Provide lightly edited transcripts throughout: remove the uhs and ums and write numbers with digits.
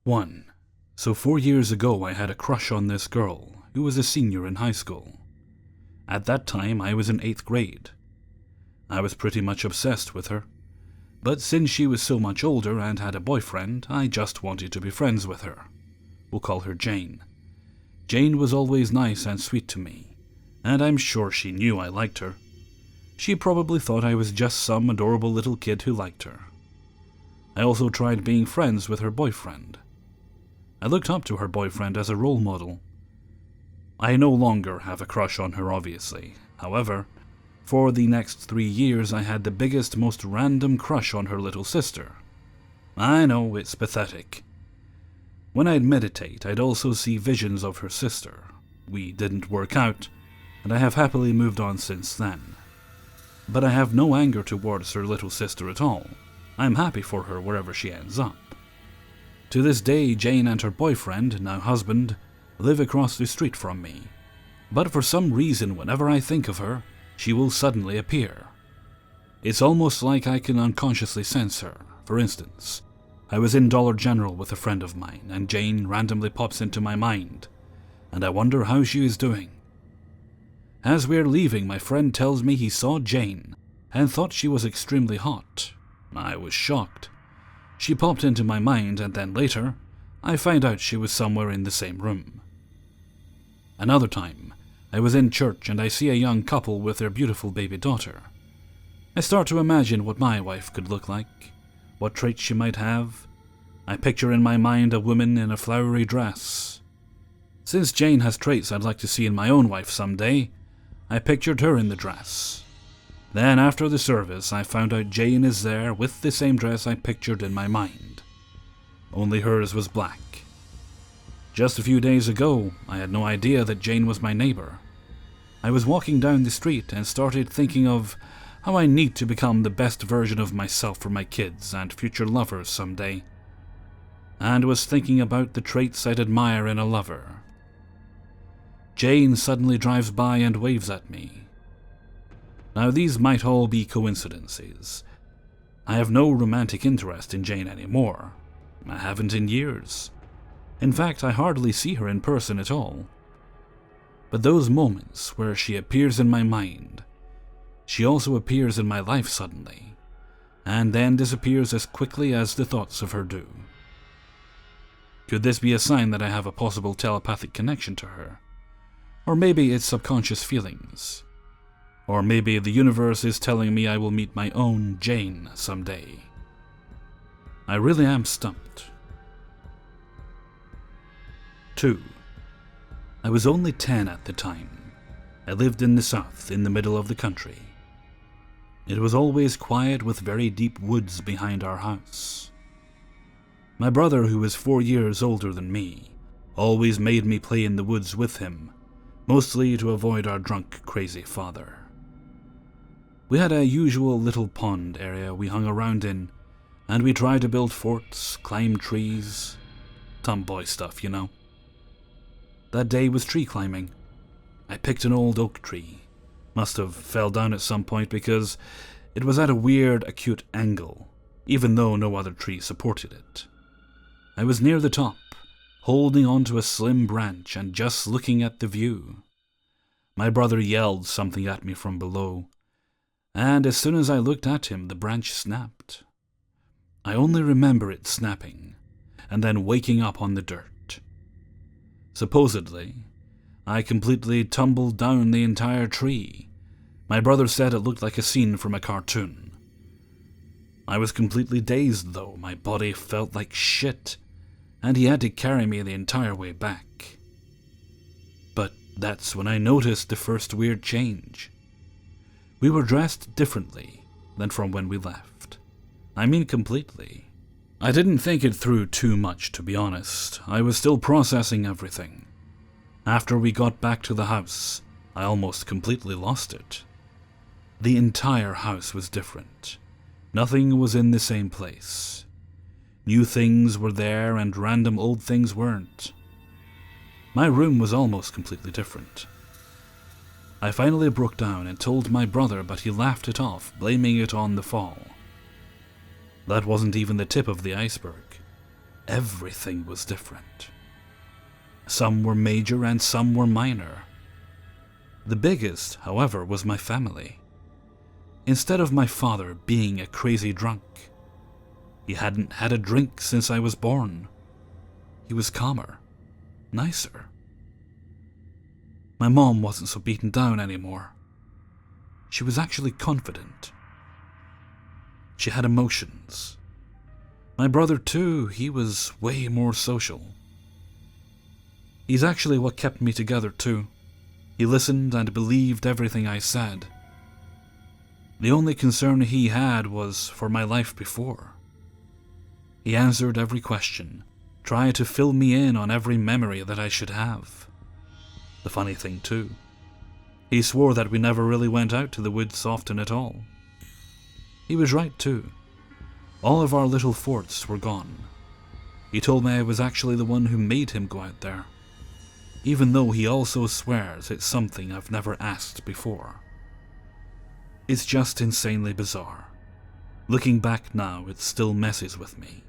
1. So 4 years ago I had a crush on this girl, who was a senior in high school. At that time I was in 8th grade. I was pretty much obsessed with her, but since she was so much older and had a boyfriend, I just wanted to be friends with her. We'll call her Jane. Jane was always nice and sweet to me, and I'm sure she knew I liked her. She probably thought I was just some adorable little kid who liked her. I also tried being friends with her boyfriend. I looked up to her boyfriend as a role model. I no longer have a crush on her, obviously. However, for the next 3 years I had the biggest, most random crush on her little sister. I know, it's pathetic. When I'd meditate, I'd also see visions of her sister. We didn't work out, and I have happily moved on since then. But I have no anger towards her little sister at all. I'm happy for her wherever she ends up. To this day, Jane and her boyfriend, now husband, live across the street from me. But for some reason, whenever I think of her, she will suddenly appear. It's almost like I can unconsciously sense her. For instance, I was in Dollar General with a friend of mine, and Jane randomly pops into my mind, and I wonder how she is doing. As we're leaving, my friend tells me he saw Jane and thought she was extremely hot. I was shocked. She popped into my mind, and then later, I find out she was somewhere in the same room. Another time, I was in church and I see a young couple with their beautiful baby daughter. I start to imagine what my wife could look like, what traits she might have. I picture in my mind a woman in a flowery dress. Since Jane has traits I'd like to see in my own wife someday, I pictured her in the dress. Then after the service, I found out Jane is there with the same dress I pictured in my mind. Only hers was black. Just a few days ago, I had no idea that Jane was my neighbor. I was walking down the street and started thinking of how I need to become the best version of myself for my kids and future lovers someday. And was thinking about the traits I'd admire in a lover. Jane suddenly drives by and waves at me. Now these might all be coincidences. I have no romantic interest in Jane anymore. I haven't in years. In fact, I hardly see her in person at all. But those moments where she appears in my mind, she also appears in my life suddenly, and then disappears as quickly as the thoughts of her do. Could this be a sign that I have a possible telepathic connection to her? Or maybe it's subconscious feelings. Or maybe the universe is telling me I will meet my own Jane someday. I really am stumped. 2. I was only 10 at the time. I lived in the south, in the middle of the country. It was always quiet with very deep woods behind our house. My brother, who was 4 years older than me, always made me play in the woods with him, mostly to avoid our drunk, crazy father. We had a usual little pond area we hung around in, and we tried to build forts, climb trees. Tomboy stuff, you know. That day was tree climbing. I picked an old oak tree. Must have fell down at some point because it was at a weird, acute angle, even though no other tree supported it. I was near the top, holding onto a slim branch and just looking at the view. My brother yelled something at me from below, and as soon as I looked at him, the branch snapped. I only remember it snapping, and then waking up on the dirt. Supposedly, I completely tumbled down the entire tree. My brother said it looked like a scene from a cartoon. I was completely dazed though, my body felt like shit, and he had to carry me the entire way back. But that's when I noticed the first weird change. We were dressed differently than from when we left. I mean completely. I didn't think it through too much, to be honest. I was still processing everything. After we got back to the house, I almost completely lost it. The entire house was different. Nothing was in the same place. New things were there and random old things weren't. My room was almost completely different. I finally broke down and told my brother, but he laughed it off, blaming it on the fall. That wasn't even the tip of the iceberg. everything was different. Some were major and some were minor. The biggest, however, was my family. Instead of my father being a crazy drunk, he hadn't had a drink since I was born. He was calmer, nicer. My mom wasn't so beaten down anymore. She was actually confident. She had emotions. My brother too, he was way more social. He's actually what kept me together too. He listened and believed everything I said. The only concern he had was for my life before. He answered every question, tried to fill me in on every memory that I should have. The funny thing too, he swore that we never really went out to the woods often at all. He was right too. All of our little forts were gone. He told me I was actually the one who made him go out there, even though he also swears it's something I've never asked before. It's just insanely bizarre. Looking back now, it still messes with me.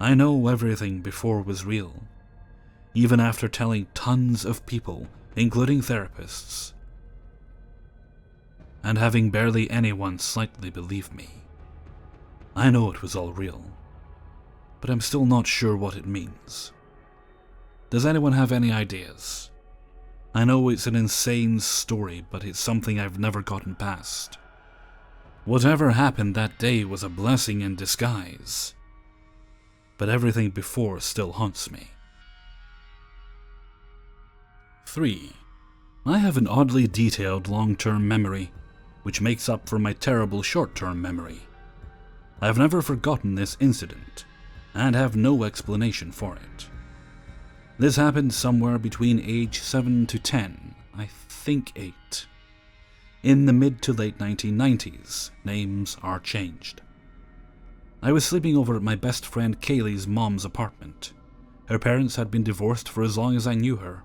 I know everything before was real, even after telling tons of people, including therapists, and having barely anyone slightly believe me. I know it was all real, but I'm still not sure what it means. Does anyone have any ideas? I know it's an insane story, but it's something I've never gotten past. Whatever happened that day was a blessing in disguise, but everything before still haunts me. 3. I have an oddly detailed long-term memory, which makes up for my terrible short-term memory. I have never forgotten this incident, and have no explanation for it. This happened somewhere between age 7 to 10, I think 8. In the mid to late 1990s, names are changed. I was sleeping over at my best friend Kaylee's mom's apartment. Her parents had been divorced for as long as I knew her.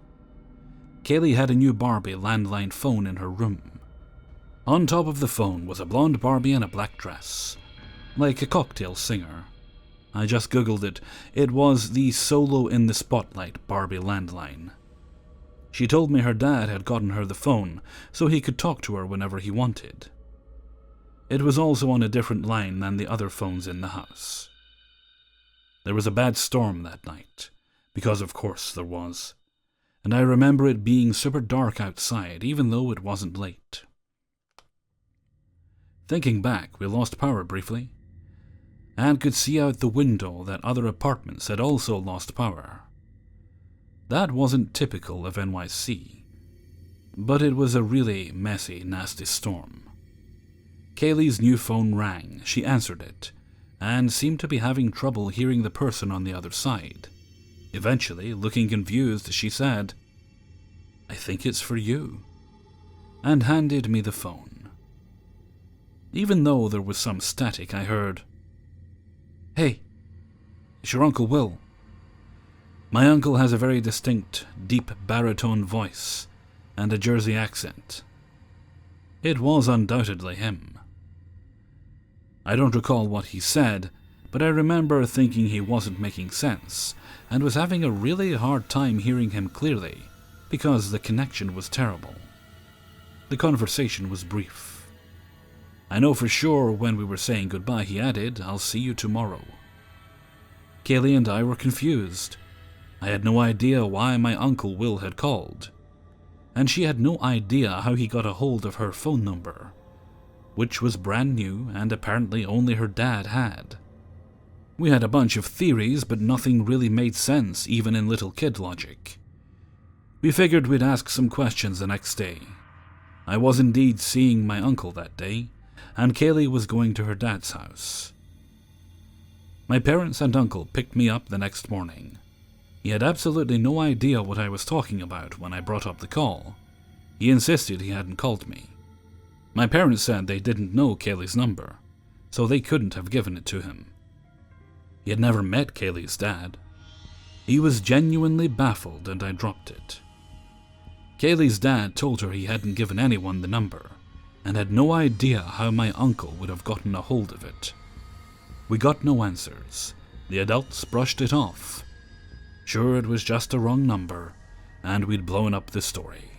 Kaylee had a new Barbie landline phone in her room. On top of the phone was a blonde Barbie in a black dress, like a cocktail singer. I just googled it. It was the Solo in the Spotlight Barbie landline. She told me her dad had gotten her the phone so he could talk to her whenever he wanted. It was also on a different line than the other phones in the house. There was a bad storm that night, because of course there was, and I remember it being super dark outside even though it wasn't late. Thinking back, we lost power briefly, and could see out the window that other apartments had also lost power. That wasn't typical of NYC, but it was a really messy, nasty storm. Kaylee's new phone rang. She answered it, and seemed to be having trouble hearing the person on the other side. Eventually, looking confused, she said, "I think it's for you," and handed me the phone. Even though there was some static, I heard, "Hey, it's your Uncle Will." My uncle has a very distinct, deep baritone voice and a Jersey accent. It was undoubtedly him. I don't recall what he said, but I remember thinking he wasn't making sense and was having a really hard time hearing him clearly because the connection was terrible. The conversation was brief. I know for sure when we were saying goodbye he added, "I'll see you tomorrow." Kaylee and I were confused. I had no idea why my Uncle Will had called, and she had no idea how he got a hold of her phone number, which was brand new and apparently only her dad had. We had a bunch of theories, but nothing really made sense even in little kid logic. We figured we'd ask some questions the next day. I was indeed seeing my uncle that day, and Kaylee was going to her dad's house. My parents and uncle picked me up the next morning. He had absolutely no idea what I was talking about when I brought up the call. He insisted he hadn't called me. My parents said they didn't know Kaylee's number, so they couldn't have given it to him. He had never met Kaylee's dad. He was genuinely baffled, and I dropped it. Kaylee's dad told her he hadn't given anyone the number, and had no idea how my uncle would have gotten a hold of it. We got no answers, The adults brushed it off. Sure, it was just a wrong number, and we'd blown up the story.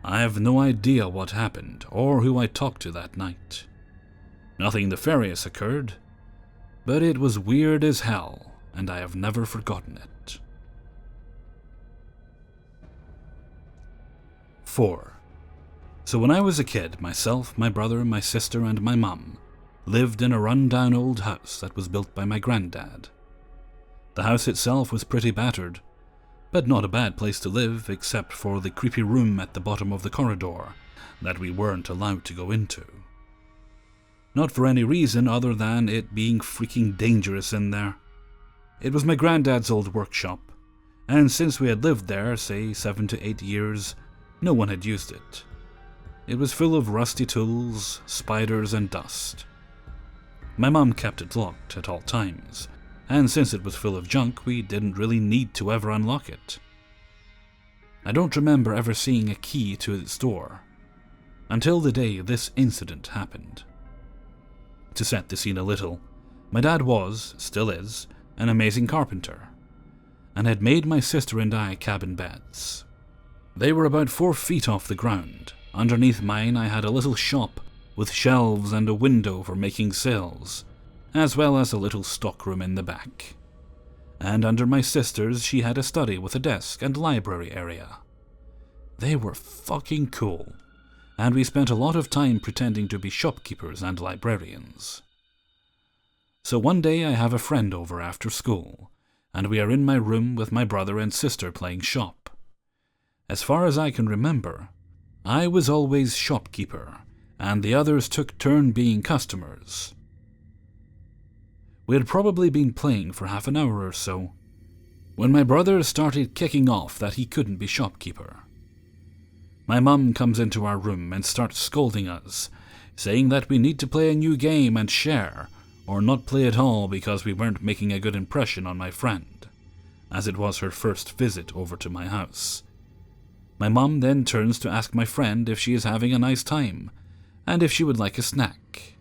I have no idea what happened or who I talked to that night. Nothing nefarious occurred, but it was weird as hell, and I have never forgotten it. 4. So when I was a kid, myself, my brother, my sister, and my mum lived in a run-down old house that was built by my granddad. The house itself was pretty battered, but not a bad place to live except for the creepy room at the bottom of the corridor that we weren't allowed to go into. Not for any reason other than it being freaking dangerous in there. It was my granddad's old workshop, and since we had lived there, say 7 to 8 years, no one had used it. It was full of rusty tools, spiders, and dust. My mum kept it locked at all times, and since it was full of junk, we didn't really need to ever unlock it. I don't remember ever seeing a key to its door, until the day this incident happened. To set the scene a little, my dad was, still is, an amazing carpenter, and had made my sister and I cabin beds. They were about 4 feet off the ground. Underneath mine I had a little shop with shelves and a window for making sails, as well as a little stockroom in the back. And under my sister's she had a study with a desk and library area. They were fucking cool, and we spent a lot of time pretending to be shopkeepers and librarians. So one day I have a friend over after school, and we are in my room with my brother and sister playing shop. As far as I can remember, I was always shopkeeper, and the others took turn being customers. We had probably been playing for half an hour or so, when my brother started kicking off that he couldn't be shopkeeper. My mum comes into our room and starts scolding us, saying that we need to play a new game and share, or not play at all because we weren't making a good impression on my friend, as it was her first visit over to my house. My mum then turns to ask my friend if she is having a nice time, and if she would like a snack.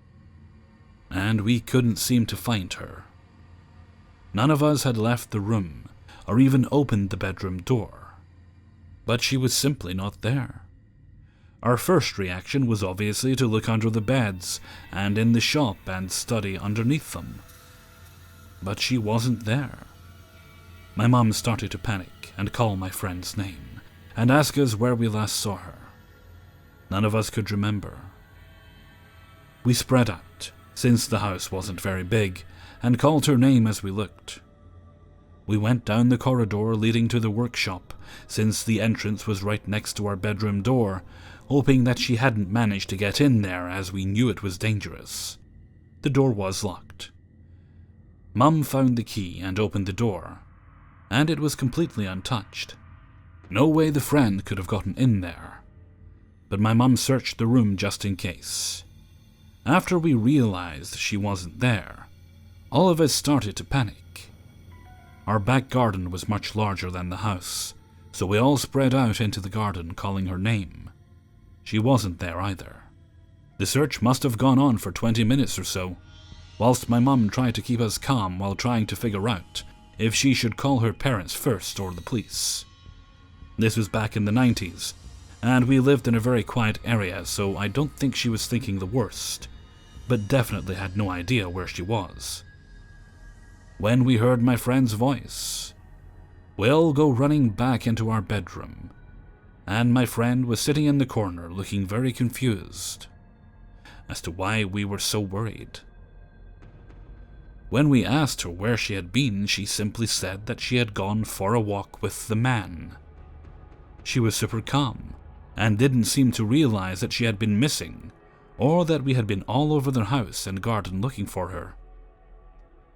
And we couldn't seem to find her. None of us had left the room, or even opened the bedroom door. But she was simply not there. Our first reaction was obviously to look under the beds and in the shop and study underneath them. But she wasn't there. My mum started to panic and call my friend's name, and ask us where we last saw her. None of us could remember. We spread out, since the house wasn't very big, and called her name as we looked. We went down the corridor leading to the workshop, since the entrance was right next to our bedroom door, hoping that she hadn't managed to get in there as we knew it was dangerous. The door was locked. Mum found the key and opened the door, and it was completely untouched. No way the friend could have gotten in there. But my mum searched the room just in case. After we realized she wasn't there, all of us started to panic. Our back garden was much larger than the house, so we all spread out into the garden calling her name. She wasn't there either. The search must have gone on for 20 minutes or so, whilst my mum tried to keep us calm while trying to figure out if she should call her parents first or the police. This was back in the 90s, and we lived in a very quiet area, so I don't think she was thinking the worst, but definitely had no idea where she was. When we heard my friend's voice, we all go running back into our bedroom, and my friend was sitting in the corner looking very confused as to why we were so worried. When we asked her where she had been, she simply said that she had gone for a walk with the man. She was super calm, and didn't seem to realize that she had been missing, or that we had been all over the house and garden looking for her.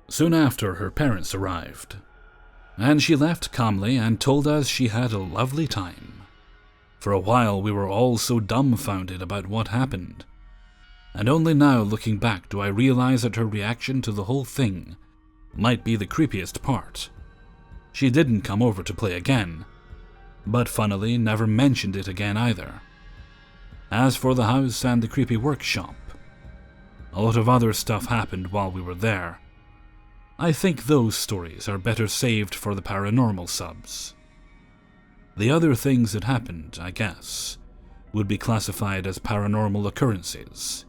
Soon after, her parents arrived, and she left calmly and told us she had a lovely time. For a while we were all so dumbfounded about what happened, and only now looking back do I realize that her reaction to the whole thing might be the creepiest part. She didn't come over to play again, but funnily never mentioned it again either. As for the house and the creepy workshop, a lot of other stuff happened while we were there, I think those stories are better saved for the paranormal subs. The other things that happened, I guess, would be classified as paranormal occurrences.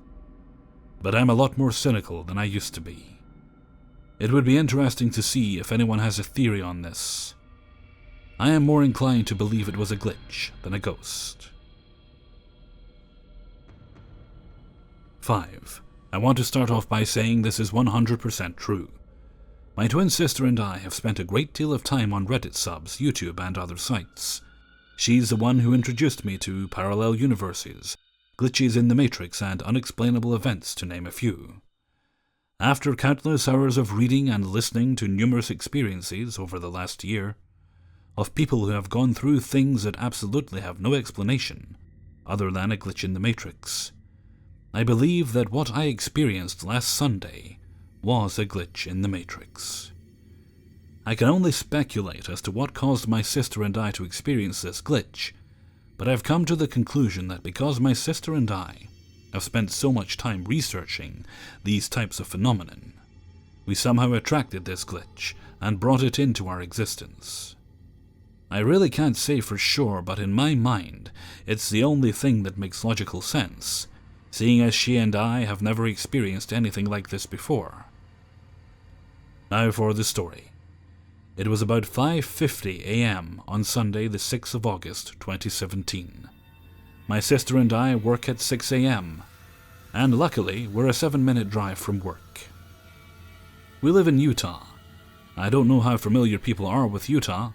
But I'm a lot more cynical than I used to be. It would be interesting to see if anyone has a theory on this. I am more inclined to believe it was a glitch than a ghost. 5. I want to start off by saying this is 100% true. My twin sister and I have spent a great deal of time on Reddit subs, YouTube, and other sites. She's the one who introduced me to parallel universes, glitches in the Matrix, and unexplainable events, to name a few. After countless hours of reading and listening to numerous experiences over the last year, of people who have gone through things that absolutely have no explanation, other than a glitch in the Matrix, I believe that what I experienced last Sunday was a glitch in the Matrix. I can only speculate as to what caused my sister and I to experience this glitch, but I've come to the conclusion that because my sister and I have spent so much time researching these types of phenomenon, we somehow attracted this glitch and brought it into our existence. I really can't say for sure, but in my mind, it's the only thing that makes logical sense, seeing as she and I have never experienced anything like this before. Now for the story. It was about 5:50 a.m. on Sunday the 6th of August 2017. My sister and I work at 6 a.m. and luckily we're a 7-minute drive from work. We live in Utah. I don't know how familiar people are with Utah,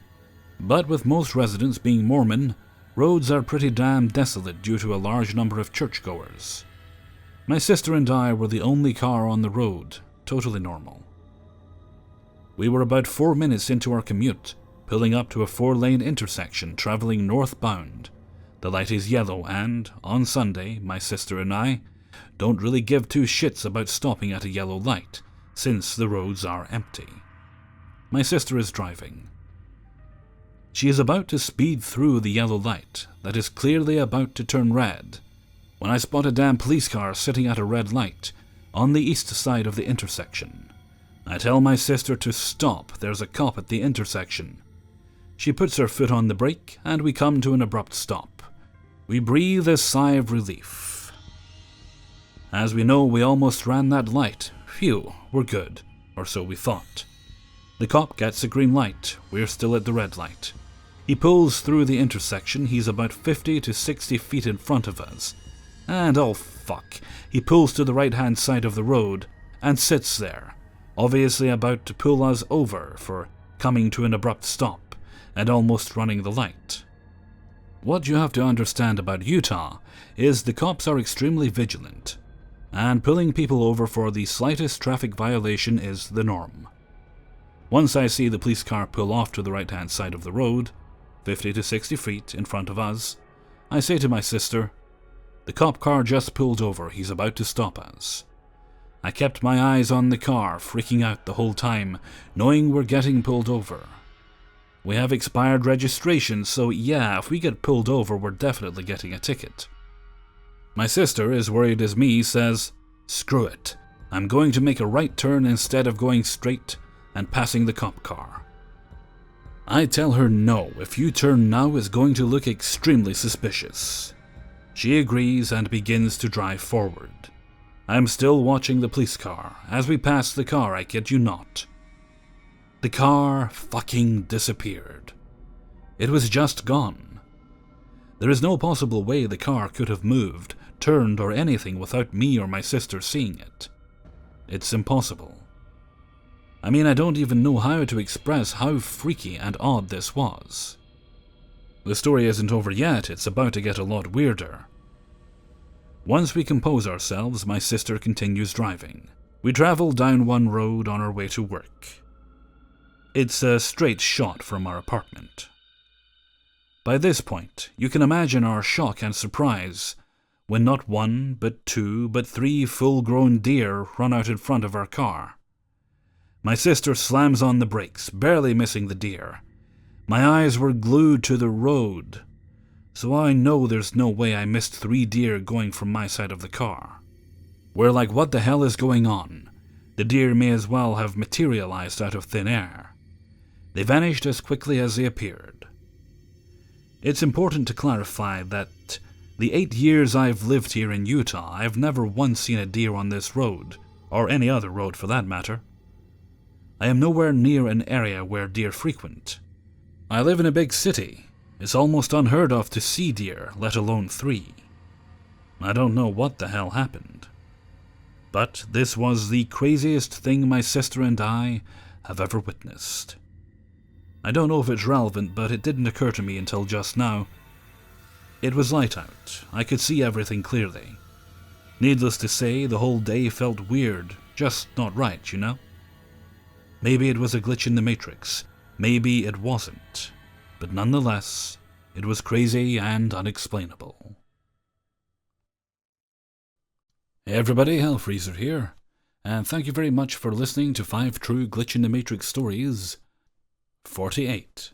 but with most residents being Mormon, roads are pretty damn desolate due to a large number of churchgoers. My sister and I were the only car on the road, totally normal. We were about 4 minutes into our commute, pulling up to a 4-lane intersection traveling northbound. The light is yellow and, on Sunday, my sister and I don't really give two shits about stopping at a yellow light, since the roads are empty. My sister is driving. She is about to speed through the yellow light that is clearly about to turn red, when I spot a damn police car sitting at a red light on the east side of the intersection. I tell my sister to stop, there's a cop at the intersection. She puts her foot on the brake and we come to an abrupt stop. We breathe a sigh of relief. As we know, we almost ran that light. Phew, we're good, or so we thought. The cop gets a green light, we're still at the red light. He pulls through the intersection, he's about 50 to 60 feet in front of us. And oh fuck, he pulls to the right-hand side of the road and sits there, obviously about to pull us over for coming to an abrupt stop and almost running the light. What you have to understand about Utah is the cops are extremely vigilant, and pulling people over for the slightest traffic violation is the norm. Once I see the police car pull off to the right-hand side of the road, 50 to 60 feet in front of us, I say to my sister, "The cop car just pulled over, he's about to stop us." I kept my eyes on the car, freaking out the whole time, knowing we're getting pulled over. We have expired registration, so yeah, if we get pulled over, we're definitely getting a ticket. My sister, as worried as me, says, "Screw it, I'm going to make a right turn instead of going straight and passing the cop car." I tell her no, if you turn now it's going to look extremely suspicious. She agrees and begins to drive forward. I'm still watching the police car. As we pass the car, I kid you not, the car fucking disappeared. It was just gone. There is no possible way the car could have moved, turned, or anything without me or my sister seeing it. It's impossible. I mean, I don't even know how to express how freaky and odd this was. The story isn't over yet, it's about to get a lot weirder. Once we compose ourselves, my sister continues driving. We travel down one road on our way to work. It's a straight shot from our apartment. By this point, you can imagine our shock and surprise when not one, but two, but three full-grown deer run out in front of our car. My sister slams on the brakes, barely missing the deer. My eyes were glued to the road, so I know there's no way I missed 3 deer going from my side of the car. We're like, what the hell is going on? The deer may as well have materialized out of thin air. They vanished as quickly as they appeared. It's important to clarify that the 8 years I've lived here in Utah, I've never once seen a deer on this road, or any other road for that matter. I am nowhere near an area where deer frequent. I live in a big city. It's almost unheard of to see deer, let alone 3. I don't know what the hell happened. But this was the craziest thing my sister and I have ever witnessed. I don't know if it's relevant, but it didn't occur to me until just now. It was light out. I could see everything clearly. Needless to say, the whole day felt weird, just not right, you know? Maybe it was a glitch in the Matrix. Maybe it wasn't. But nonetheless, it was crazy and unexplainable. Hey everybody, Hellfreezer here, and thank you very much for listening to 5 True Glitch in the Matrix Stories 48.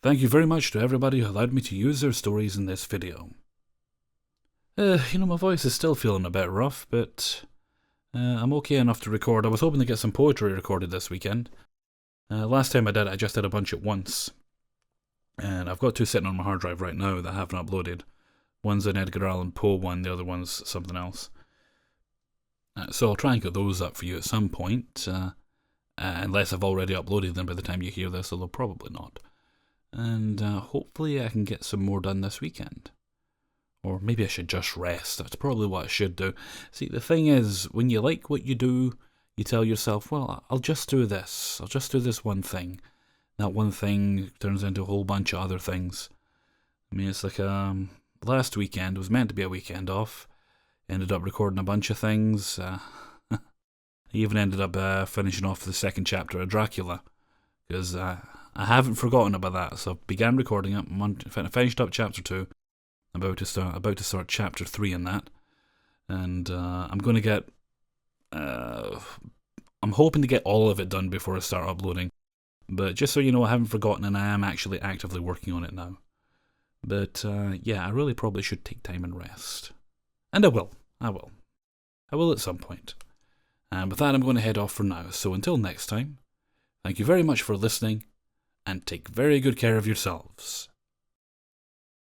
Thank you very much to everybody who allowed me to use their stories in this video. My voice is still feeling a bit rough, but I'm okay enough to record. I was hoping to get some poetry recorded this weekend. Last time I did it, I just did a bunch at once. And I've got 2 sitting on my hard drive right now that I haven't uploaded. One's an Edgar Allan Poe one, the other one's something else. So I'll try and get those up for you at some point, unless I've already uploaded them by the time you hear this, although probably not. And hopefully I can get some more done this weekend. Or maybe I should just rest. That's probably what I should do. See, the thing is, when you like what you do, you tell yourself, well, I'll just do this. I'll just do this one thing. That one thing turns into a whole bunch of other things. I mean, it's like last weekend was meant to be a weekend off. Ended up recording a bunch of things. I even ended up finishing off the 2nd chapter of Dracula. Because I haven't forgotten about that. So I began recording it. Finished up chapter 2. About to start chapter 3 in that. And I'm going to get... I'm hoping to get all of it done before I start uploading. But just so you know, I haven't forgotten and I am actually actively working on it now. But yeah, I really probably should take time and rest. And I will. I will at some point. And with that, I'm going to head off for now. So until next time, thank you very much for listening, and take very good care of yourselves.